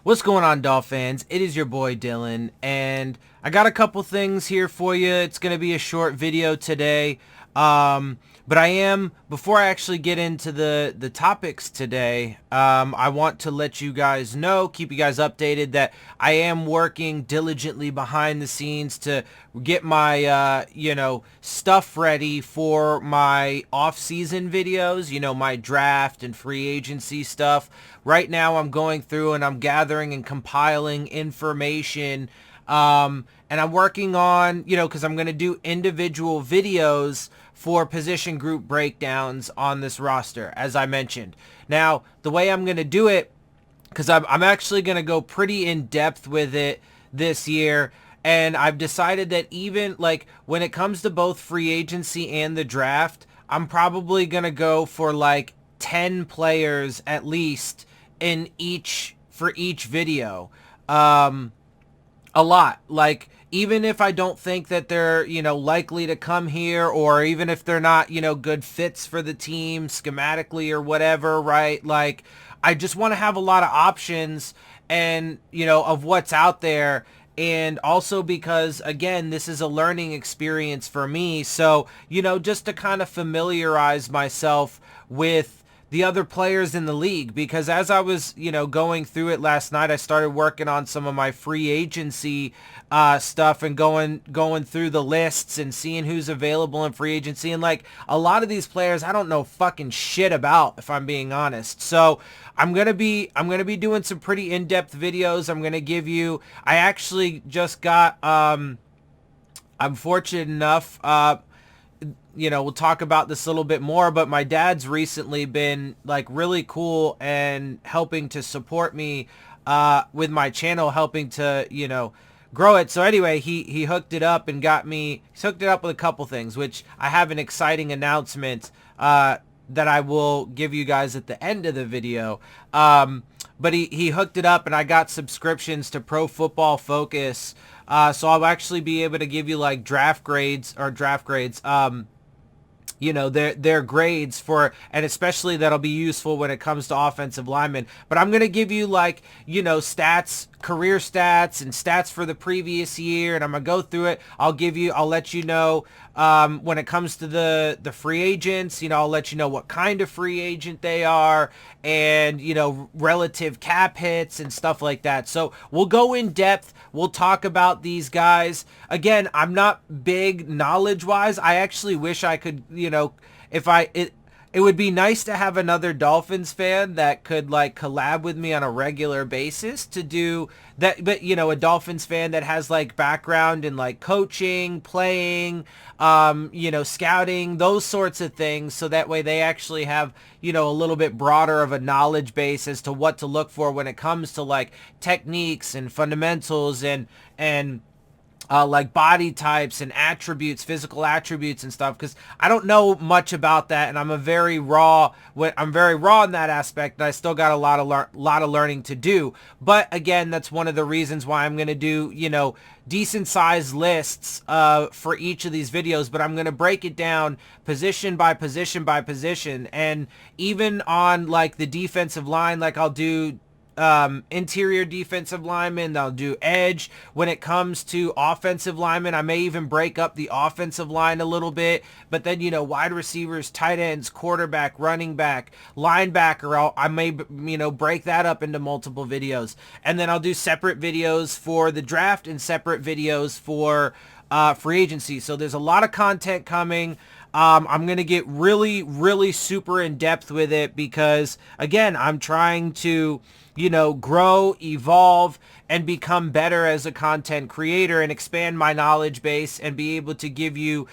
What's going on, Dolphins? It is your boy Dillon, and I got a couple things here for you. It's going to be a short video today, but before I actually get into the topics today, I want to let you guys know, keep you guys updated, that I am working diligently behind the scenes to get my, stuff ready for my off-season videos, my draft and free agency stuff. Right now I'm going through and I'm gathering and compiling information, and I'm working on, because I'm going to do individual videos for position group breakdowns on this roster, as I mentioned. Now, the way I'm going to do it, because I'm actually going to go pretty in depth with it this year, and I've decided that even like when it comes to both free agency and the draft, I'm probably going to go for like 10 players at least for each video. A lot. Like, even if I don't think that they're, likely to come here, or even if they're not, good fits for the team schematically or whatever, right? Like, I just want to have a lot of options and, of what's out there. And also because, again, this is a learning experience for me. So, just to kind of familiarize myself with the other players in the league, because as I was, going through it last night, I started working on some of my free agency stuff and going through the lists and seeing who's available in free agency. And like a lot of these players, I don't know fucking shit about, if I'm being honest. So I'm going to be doing some pretty in-depth videos. I'm going to give you, I actually just got, I'm fortunate enough, we'll talk about this a little bit more, but my dad's recently been like really cool and helping to support me with my channel, helping to, grow it. So anyway, he hooked it up and he's hooked it up with a couple things, which I have an exciting announcement that I will give you guys at the end of the video. But he hooked it up and I got subscriptions to Pro Football Focus. So I'll actually be able to give you like draft grades, their grades for, and especially that'll be useful when it comes to offensive linemen. But I'm going to give you like, stats, career stats and stats for the previous year. And I'm going to go through it. I'll let you know, when it comes to the free agents, I'll let you know what kind of free agent they are and, relative cap hits and stuff like that. So we'll go in depth. We'll talk about these guys. Again, I'm not big knowledge wise. I actually wish I could, it would be nice to have another Dolphins fan that could like collab with me on a regular basis to do that. But, a Dolphins fan that has like background in like coaching, playing, scouting, those sorts of things. So that way they actually have, a little bit broader of a knowledge base as to what to look for when it comes to like techniques and fundamentals and like body types and attributes, physical attributes and stuff, because I don't know much about that, and I'm very raw in that aspect, and I still got a lot of learning to do. But again, that's one of the reasons why I'm going to do, decent sized lists for each of these videos, but I'm going to break it down position by position by position. And even on like the defensive line, like I'll do interior defensive linemen, I'll do edge. When it comes to offensive linemen, I may even break up the offensive line a little bit, but then, wide receivers, tight ends, quarterback, running back, linebacker, I may, break that up into multiple videos. And then I'll do separate videos for the draft and separate videos for free agency. So there's a lot of content coming. I'm going to get really, really super in depth with it because, again, I'm trying to, grow, evolve, and become better as a content creator and expand my knowledge base and be able to give you,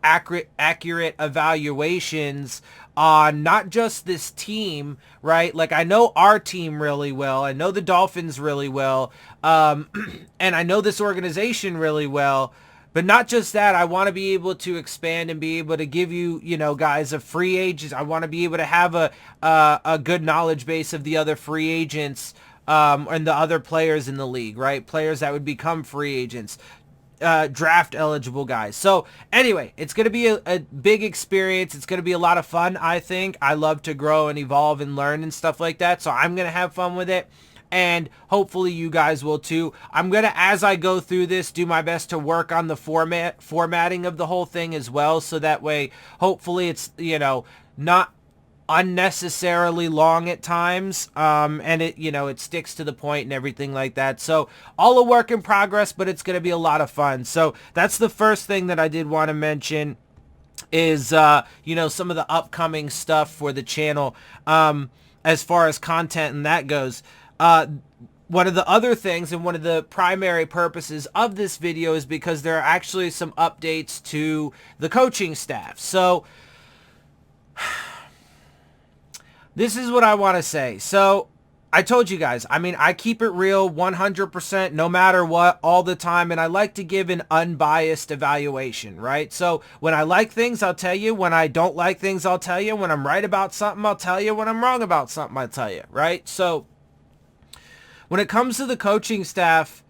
accurate evaluations on not just this team, right? Like I know our team really well. I know the Dolphins really well. And I know this organization really well. But not just that, I want to be able to expand and be able to give you, guys, a free agent. I want to be able to have a good knowledge base of the other free agents and the other players in the league, right? Players that would become free agents, draft eligible guys. So anyway, it's going to be a big experience. It's going to be a lot of fun, I think. I love to grow and evolve and learn and stuff like that. So I'm going to have fun with it. and hopefully you guys will too. I'm going to, as I go through this, do my best to work on the formatting of the whole thing as well, so that way hopefully it's, not unnecessarily long at times, and it sticks to the point and everything like that. So all a work in progress, but it's going to be a lot of fun. So that's the first thing that I did want to mention is some of the upcoming stuff for the channel, as far as content and that goes. One of the other things and one of the primary purposes of this video is because there are actually some updates to the coaching staff. So this is what I want to say. So I told you guys, I keep it real 100% no matter what all the time, and I like to give an unbiased evaluation, right? So when I like things, I'll tell you. When I don't like things, I'll tell you. When I'm right about something, I'll tell you. When I'm wrong about something, I'll tell you, right? So when it comes to the coaching staff,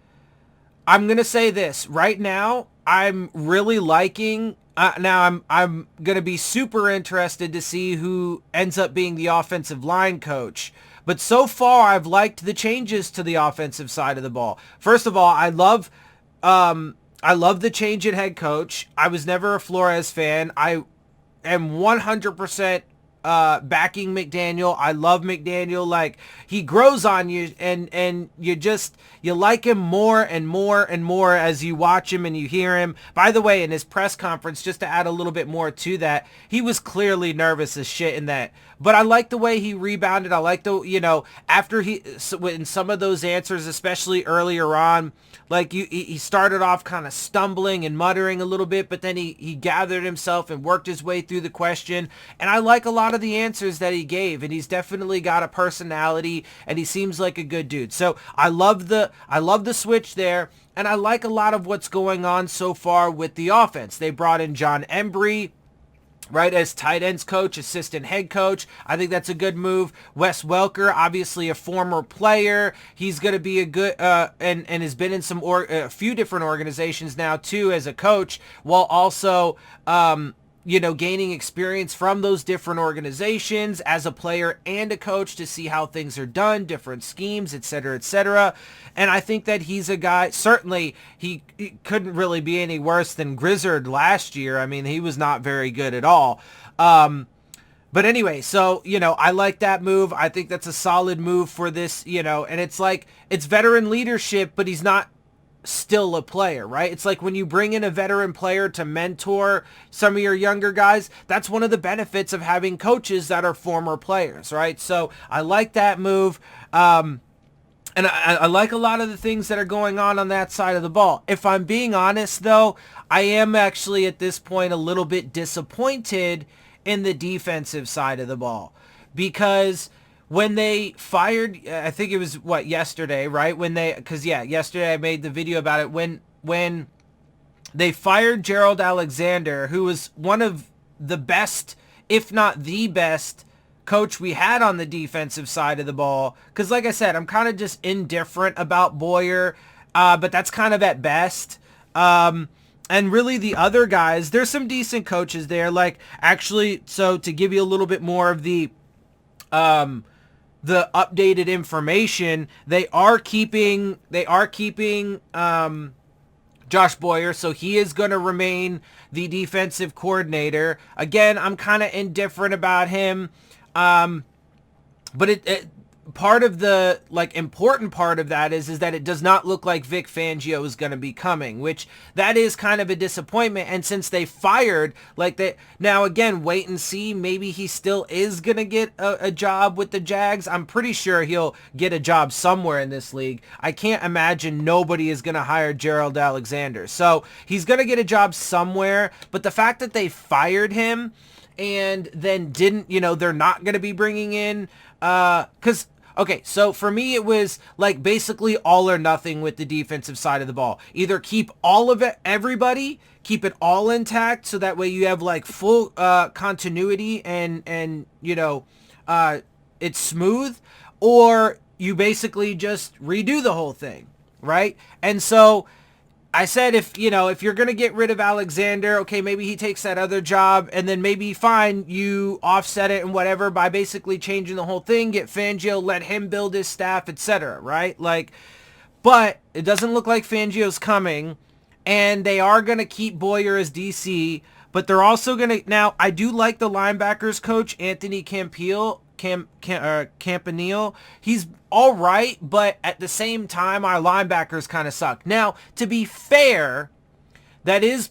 I'm going to say this. Right now, I'm really liking... now I'm going to be super interested to see who ends up being the offensive line coach. But so far, I've liked the changes to the offensive side of the ball. First of all, I love the change in head coach. I was never a Flores fan. I am 100% backing McDaniel. I love McDaniel. Like, he grows on you, and you like him more and more and more as you watch him and you hear him. By the way, in his press conference, just to add a little bit more to that, he was clearly nervous as shit in that. But I like the way he rebounded. I like after in some of those answers, especially earlier on, like he started off kind of stumbling and muttering a little bit, but then he gathered himself and worked his way through the question. And I like a lot of the answers that he gave, and he's definitely got a personality, and he seems like a good dude. So I love the switch there, and I like a lot of what's going on so far with the offense. They brought in John Embry, right, as tight ends coach, assistant head coach. I think that's a good move. Wes Welker, obviously a former player. He's going to be a good, and has been in a few different organizations now too as a coach, while also, gaining experience from those different organizations as a player and a coach to see how things are done, different schemes, etc., etc. And I think that he's a guy, certainly he couldn't really be any worse than Grizzard last year. He was not very good at all. But anyway, so, I like that move. I think that's a solid move for this, and it's veteran leadership, but he's not still a player, right? It's like when you bring in a veteran player to mentor some of your younger guys, that's one of the benefits of having coaches that are former players, right? So I like that move. And I like a lot of the things that are going on that side of the ball. If I'm being honest, though, I am actually at this point a little bit disappointed in the defensive side of the ball, because when they fired, I think it was yesterday, right? Yesterday I made the video about it. When they fired Gerald Alexander, who was one of the best, if not the best, coach we had on the defensive side of the ball. Because like I said, I'm kind of just indifferent about Boyer, but that's kind of at best. And really the other guys, there's some decent coaches there. So to give you a little bit more of the updated information, they are keeping Josh Boyer, so he is going to remain the defensive coordinator. Again, I'm kind of indifferent about him, but part of the important part of that is that it does not look like Vic Fangio is going to be coming, which that is kind of a disappointment. And since they fired now again, wait and see, maybe he still is going to get a job with the Jags. I'm pretty sure he'll get a job somewhere in this league. I can't imagine nobody is going to hire Gerald Alexander, so he's going to get a job somewhere. But the fact that they fired him and then didn't, they're not going to be bringing in, okay, so for me, it was basically all or nothing with the defensive side of the ball. Either keep all of it, everybody, keep it all intact, so that way you have full continuity and it's smooth, or you basically just redo the whole thing, right? And so I said if you're going to get rid of Alexander, okay, maybe he takes that other job, and then maybe fine, you offset it and whatever by basically changing the whole thing, get Fangio, let him build his staff, etc., right? Like, but it doesn't look like Fangio's coming, and they are going to keep Boyer as DC, but they're also going to, now, I do like the linebackers coach, Anthony Campanile. He's all right, but at the same time, our linebackers kind of suck. Now, to be fair, that is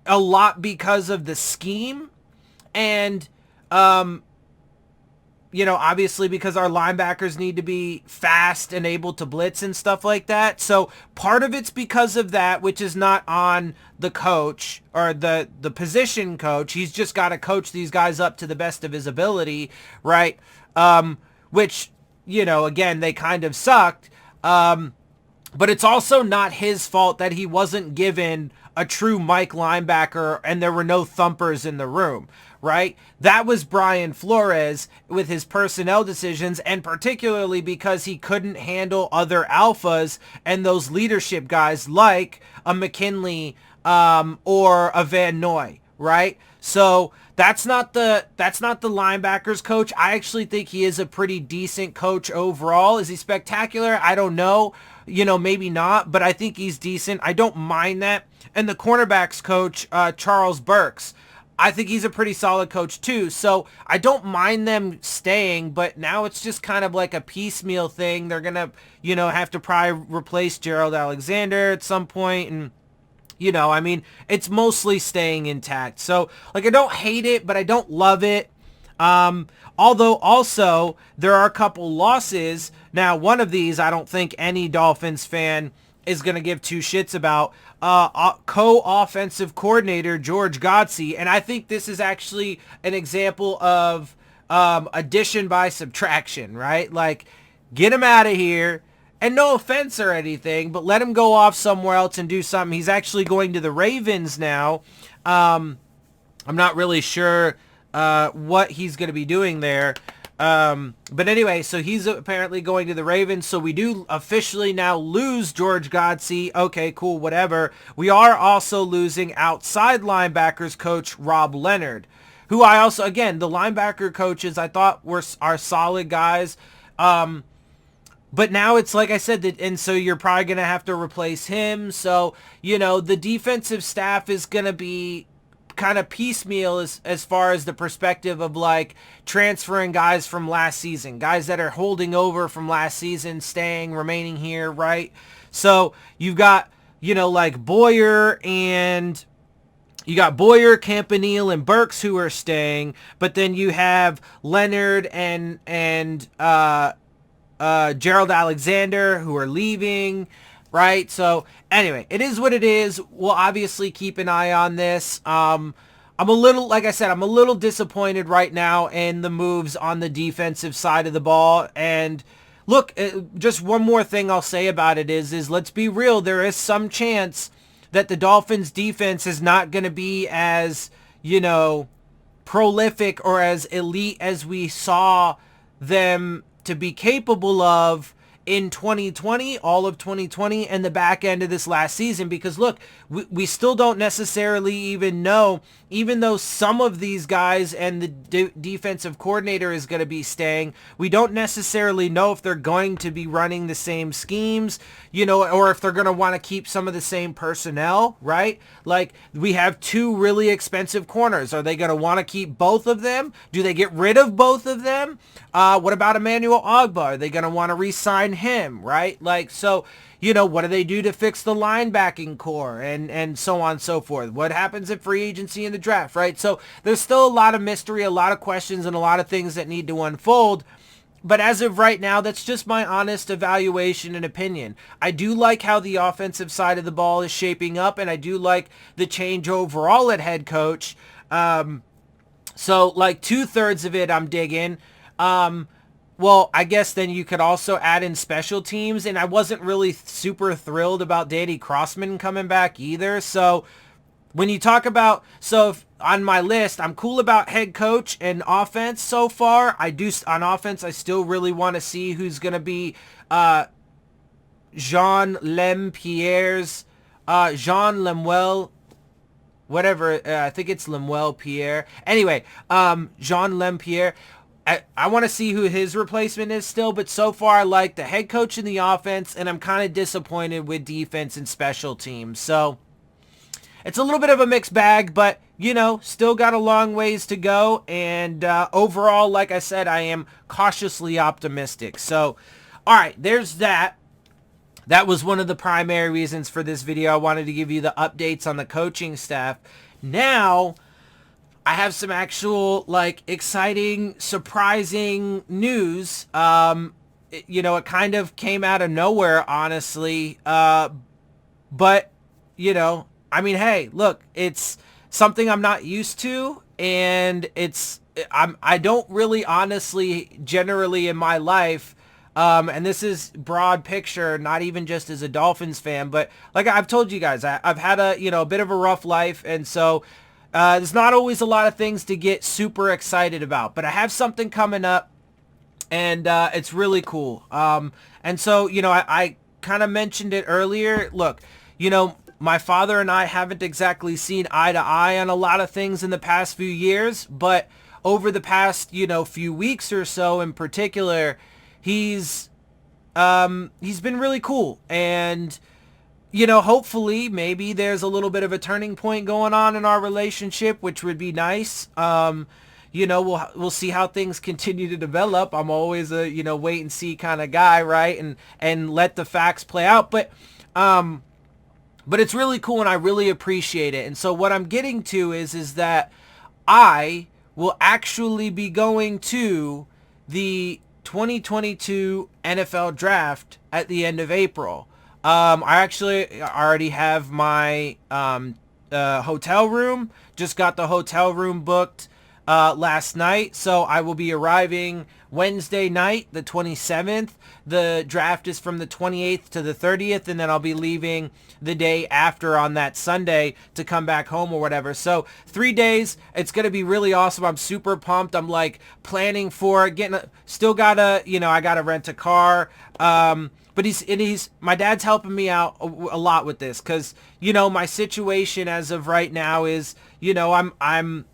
a lot because of the scheme, and obviously because our linebackers need to be fast and able to blitz and stuff like that. So part of it's because of that, which is not on the coach or the position coach. He's just got to coach these guys up to the best of his ability, right? Which, again, they kind of sucked. But it's also not his fault that he wasn't given a true Mike linebacker and there were no thumpers in the room, right? That was Brian Flores with his personnel decisions, and particularly because he couldn't handle other alphas and those leadership guys like a McKinley or a Van Noy, right? So that's not the linebackers coach. I actually think he is a pretty decent coach overall. Is he spectacular? I don't know. Maybe not, but I think he's decent. I don't mind that. And the cornerbacks coach, Charles Burks, I think he's a pretty solid coach too. So I don't mind them staying, but now it's just kind of like a piecemeal thing. They're going to, have to probably replace Gerald Alexander at some point. And, it's mostly staying intact. So, I don't hate it, but I don't love it. Although also there are a couple losses. Now, one of these I don't think any Dolphins fan is going to give two shits about. Co-offensive coordinator George Godsey, and I think this is actually an example of addition by subtraction, right? Like, get him out of here, and no offense or anything, but let him go off somewhere else and do something. He's actually going to the Ravens now. I'm not really sure what he's going to be doing there. But anyway, so he's apparently going to the Ravens. So we do officially now lose George Godsey. Okay, cool, whatever. We are also losing outside linebackers coach Rob Leonard, who I also, again, the linebacker coaches I thought are solid guys. But now it's like I said, and so you're probably going to have to replace him. So, the defensive staff is going to be kind of piecemeal as far as the perspective of like transferring guys from last season, guys that are holding over from last season, remaining here, right? So you've got, like Boyer, Campanile, and Burks who are staying, but then you have Leonard and Gerald Alexander who are leaving, right? So anyway, it is what it is. We'll obviously keep an eye on this. I'm a little disappointed right now in the moves on the defensive side of the ball. And look, just one more thing I'll say about it is let's be real. There is some chance that the Dolphins defense is not going to be as, prolific or as elite as we saw them to be capable of in 2020, all of 2020, and the back end of this last season. Because look, we still don't necessarily even know, even though some of these guys and the defensive coordinator is going to be staying, we don't necessarily know if they're going to be running the same schemes, or if they're going to want to keep some of the same personnel, right? Like, we have two really expensive corners. Are they going to want to keep both of them? Do they get rid of both of them? What about Emmanuel Ogbah? Are they going to want to re-sign him, right? Like, so, what do they do to fix the linebacking core and so on and so forth? What happens at free agency in the draft, right? So there's still a lot of mystery, a lot of questions, and a lot of things that need to unfold. But as of right now, that's just my honest evaluation and opinion. I do like how the offensive side of the ball is shaping up, and I do like the change overall at head coach. So like 2/3 of it I'm digging. Well, I guess then you could also add in special teams, and I wasn't really super thrilled about Danny Crossman coming back either. So when you talk about, on my list, I'm cool about head coach and offense so far. On offense, I still really want to see who's going to be Jean Lempierre's Jean Lemuel, whatever, I think it's Lemuel Pierre. Anyway, Jean Lempierre. I want to see who his replacement is still, but so far I like the head coach in the offense, and I'm kind of disappointed with defense and special teams. So it's a little bit of a mixed bag, but, you know, still got a long ways to go. And overall, like I said, I am cautiously optimistic. So, all right, there's that. That was one of the primary reasons for this video. I wanted to give you the updates on the coaching staff. Now, I have some actual, like, exciting, surprising news. You know, it kind of came out of nowhere, honestly. But, you know, I mean, hey, look, it's something I'm not used to, and I don't really, honestly, generally in my life, and this is broad picture, not even just as a Dolphins fan, but like I've told you guys, I've had a bit of a rough life, and so there's not always a lot of things to get super excited about, but I have something coming up, and it's really cool. And so, you know, I kind of mentioned it earlier. Look, you know, my father and I haven't exactly seen eye to eye on a lot of things in the past few years, but over the past, you know, few weeks or so in particular, he's been really cool. And, you know, hopefully maybe there's a little bit of a turning point going on in our relationship, which would be nice. You know, we'll see how things continue to develop. I'm always a, you know, wait and see kind of guy, right? And let the facts play out. But it's really cool, and I really appreciate it. And so what I'm getting to is that I will actually be going to the 2022 NFL draft at the end of April. I actually already have my hotel room. Just got the hotel room booked last night, so I will be arriving Wednesday night, the 27th. The draft is from the 28th to the 30th, and then I'll be leaving the day after on that Sunday to come back home or whatever. So 3 days. It's going to be really awesome. I'm super pumped. I'm like planning for still gotta, you know, I gotta rent a car. But my dad's helping me out a lot with this, because, you know, my situation as of right now is, you know, I'm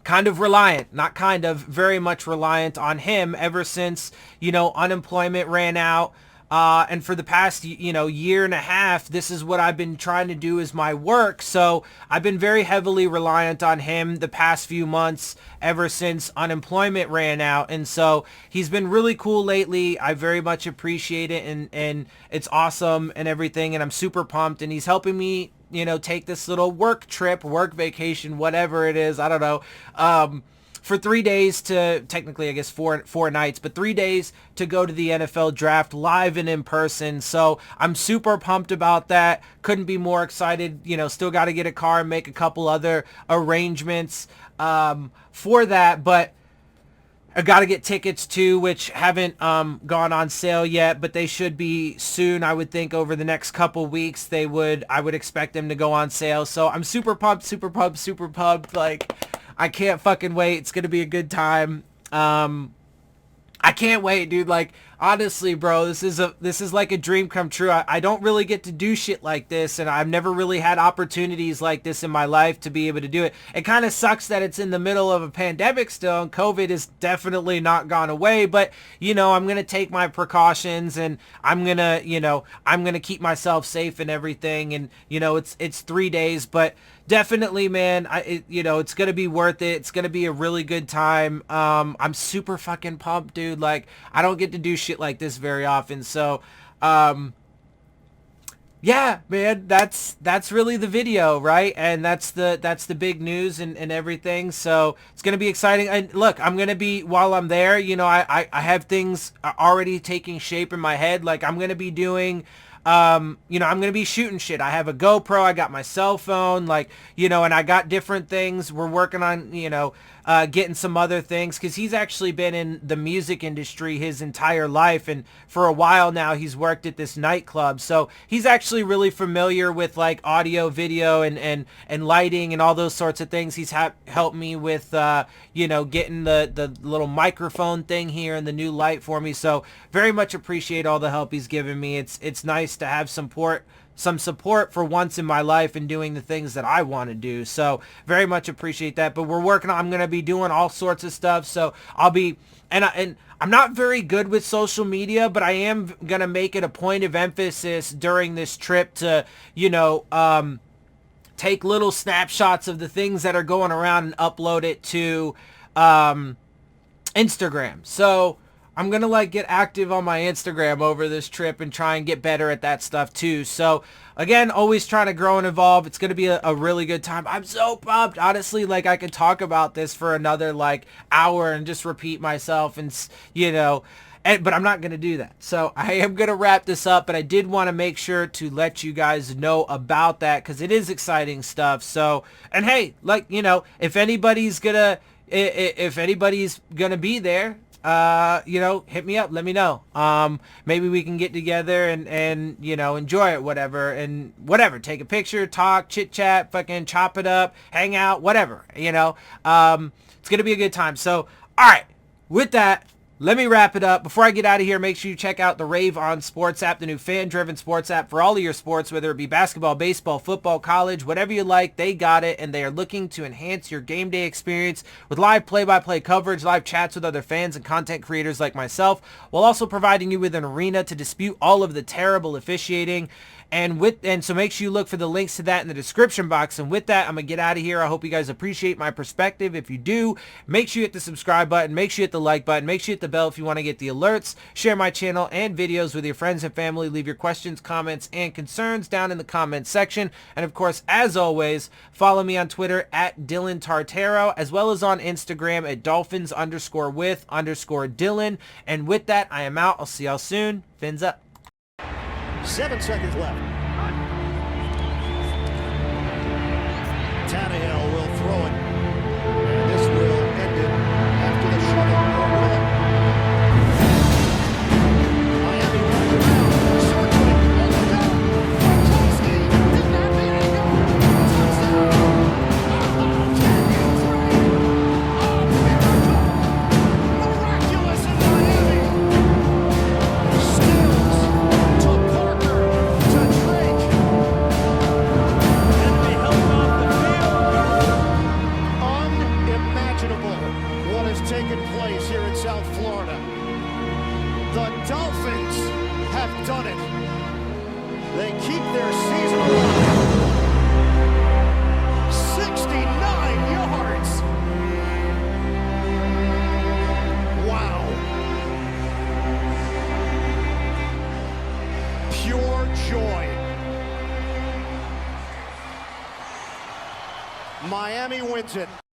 kind of reliant, not kind of, very much reliant on him ever since, you know, unemployment ran out. And for the past, you know, year and a half, this is what I've been trying to do as my work. So I've been very heavily reliant on him the past few months, ever since unemployment ran out. And so he's been really cool lately. I very much appreciate it, and it's awesome and everything. And I'm super pumped, and he's helping me, you know, take this little work trip, work vacation, whatever it is. I don't know. For 3 days to, technically, I guess four nights, but 3 days to go to the NFL draft live and in person. So I'm super pumped about that. Couldn't be more excited. You know, still got to get a car and make a couple other arrangements for that. But I got to get tickets too, which haven't gone on sale yet, but they should be soon. I would think over the next couple weeks I would expect them to go on sale. So I'm super pumped, super pumped, super pumped. Like, I can't fucking wait. It's going to be a good time. I can't wait, dude. Like, honestly, bro, this is like a dream come true. I don't really get to do shit like this, and I've never really had opportunities like this in my life to be able to do it. It kind of sucks that it's in the middle of a pandemic still, and COVID is definitely not gone away, but, you know, I'm going to take my precautions, and I'm going to keep myself safe and everything, and, you know, it's 3 days, but definitely, man, it's going to be worth it. It's going to be a really good time. I'm super fucking pumped, dude. Like, I don't get to do shit like this very often. So, yeah, man, that's really the video, right? And that's the big news and everything. So it's going to be exciting. And look, I'm going to be, while I'm there, you know, I have things already taking shape in my head. Like, I'm going to be doing, I'm going to be shooting shit. I have a GoPro. I got my cell phone, like, you know, and I got different things. We're working on, you know, getting some other things, because he's actually been in the music industry his entire life, and for a while now he's worked at this nightclub, so he's actually really familiar with like audio, video, and lighting and all those sorts of things. He's helped me with getting the little microphone thing here and the new light for me, so very much appreciate all the help he's given me. It's nice to have support some support for once in my life and doing the things that I want to do. So very much appreciate that. But we're working on, I'm going to be doing all sorts of stuff. So I'll be, and I'm not very good with social media, but I am going to make it a point of emphasis during this trip to, take little snapshots of the things that are going around and upload it to Instagram. So I'm going to get active on my Instagram over this trip and try and get better at that stuff too. So again, always trying to grow and evolve. It's going to be a really good time. I'm so pumped. Honestly, I could talk about this for another hour and just repeat myself and, but I'm not going to do that. So I am going to wrap this up, but I did want to make sure to let you guys know about that because it is exciting stuff. So, and hey, if anybody's going to be there, hit me up, let me know. Maybe we can get together and enjoy it, whatever, take a picture, talk, chit chat, fucking chop it up, hang out, whatever, it's going to be a good time. So, all right, with that, let me wrap it up. Before I get out of here, make sure you check out the Rave On Sports App, the new fan-driven sports app for all of your sports, whether it be basketball, baseball, football, college, whatever you like, they got it, and they are looking to enhance your game day experience with live play-by-play coverage, live chats with other fans and content creators like myself, while also providing you with an arena to dispute all of the terrible officiating. And so make sure you look for the links to that in the description box. And with that, I'm going to get out of here. I hope you guys appreciate my perspective. If you do, make sure you hit the subscribe button. Make sure you hit the like button. Make sure you hit the bell if you want to get the alerts. Share my channel and videos with your friends and family. Leave your questions, comments, and concerns down in the comments section. And of course, as always, follow me on Twitter at DillonTartaro, as well as on Instagram at Dolphins_with_Dillon. And with that, I am out. I'll see y'all soon. Fins up. 7 seconds left. Tannehill will throw it. And this will end it after the shuttle. Miami runs around. Short quick. Gronkowski did not be able to miraculous in Miami. Taken place here in South Florida. The Dolphins have done it. They keep their season alive. 69 yards. Wow. Pure joy. Miami wins it.